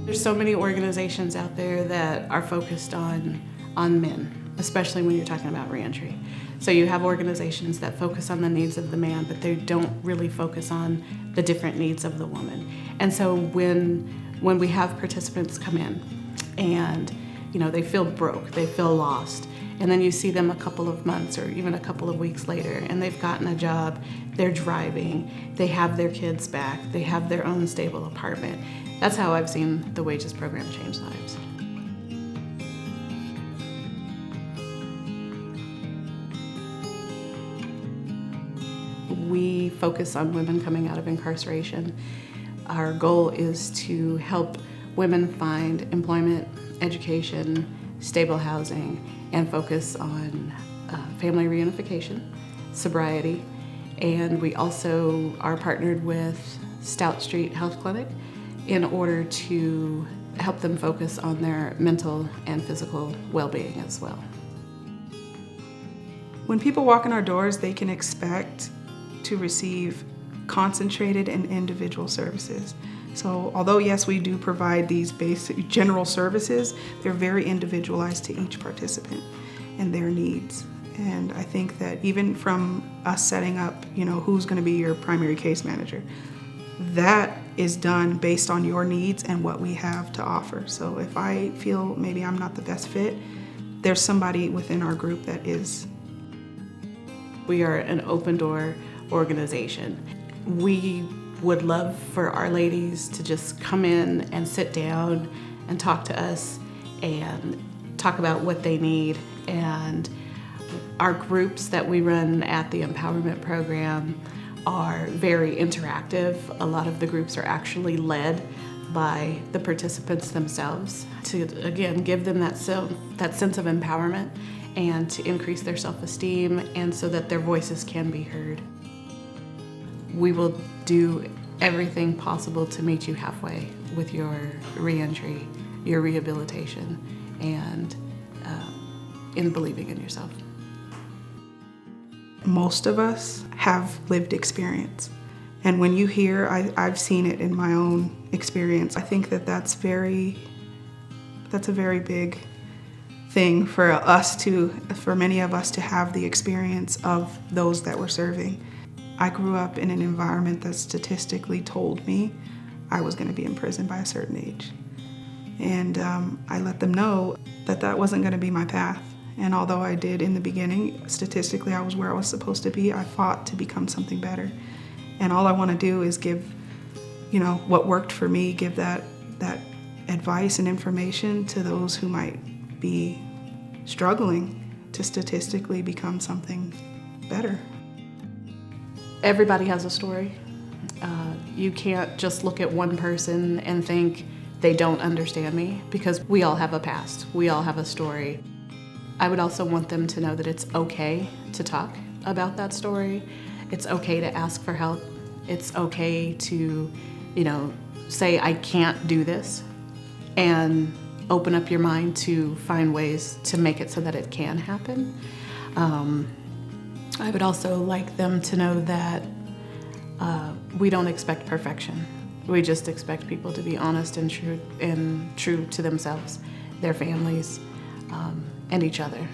There's so many organizations out there that are focused on men, especially when you're talking about reentry. So you have organizations that focus on the needs of the man, but they don't really focus on the different needs of the woman. And so when we have participants come in and they feel broke, they feel lost, and then you see them a couple of months or even a couple of weeks later and they've gotten a job, they're driving, they have their kids back, they have their own stable apartment. That's how I've seen the WAGEES program change lives. We focus on women coming out of incarceration. Our goal is to help women find employment, education, stable housing, and focus on family reunification, sobriety, and we also are partnered with Stout Street Health Clinic in order to help them focus on their mental and physical well-being as well. When people walk in our doors, they can expect to receive concentrated and individual services. So although yes, we do provide these basic general services, they're very individualized to each participant and their needs. And I think that even from us setting up, who's going to be your primary case manager, that is done based on your needs and what we have to offer. So if I feel maybe I'm not the best fit, there's somebody within our group that is. We are an open door organization. We would love for our ladies to just come in and sit down and talk to us and talk about what they need. And our groups that we run at the empowerment program are very interactive. A lot of the groups are actually led by the participants themselves to, again, give them that sense of empowerment and to increase their self-esteem and so that their voices can be heard. We will do everything possible to meet you halfway with your reentry, your rehabilitation, and in believing in yourself. Most of us have lived experience. And when you hear, I've seen it in my own experience, I think that's a very big thing for many of us to have the experience of those that we're serving. I grew up in an environment that statistically told me I was going to be in prison by a certain age. And I let them know that wasn't going to be my path. And although I did in the beginning, statistically I was where I was supposed to be, I fought to become something better. And all I want to do is give, what worked for me, give that advice and information to those who might be struggling to statistically become something better. Everybody has a story. You can't just look at one person and think they don't understand me, because we all have a past. We all have a story. I would also want them to know that it's okay to talk about that story. It's okay to ask for help. It's okay to, say I can't do this, and open up your mind to find ways to make it so that it can happen. I would also like them to know that we don't expect perfection. We just expect people to be honest and true to themselves, their families, and each other.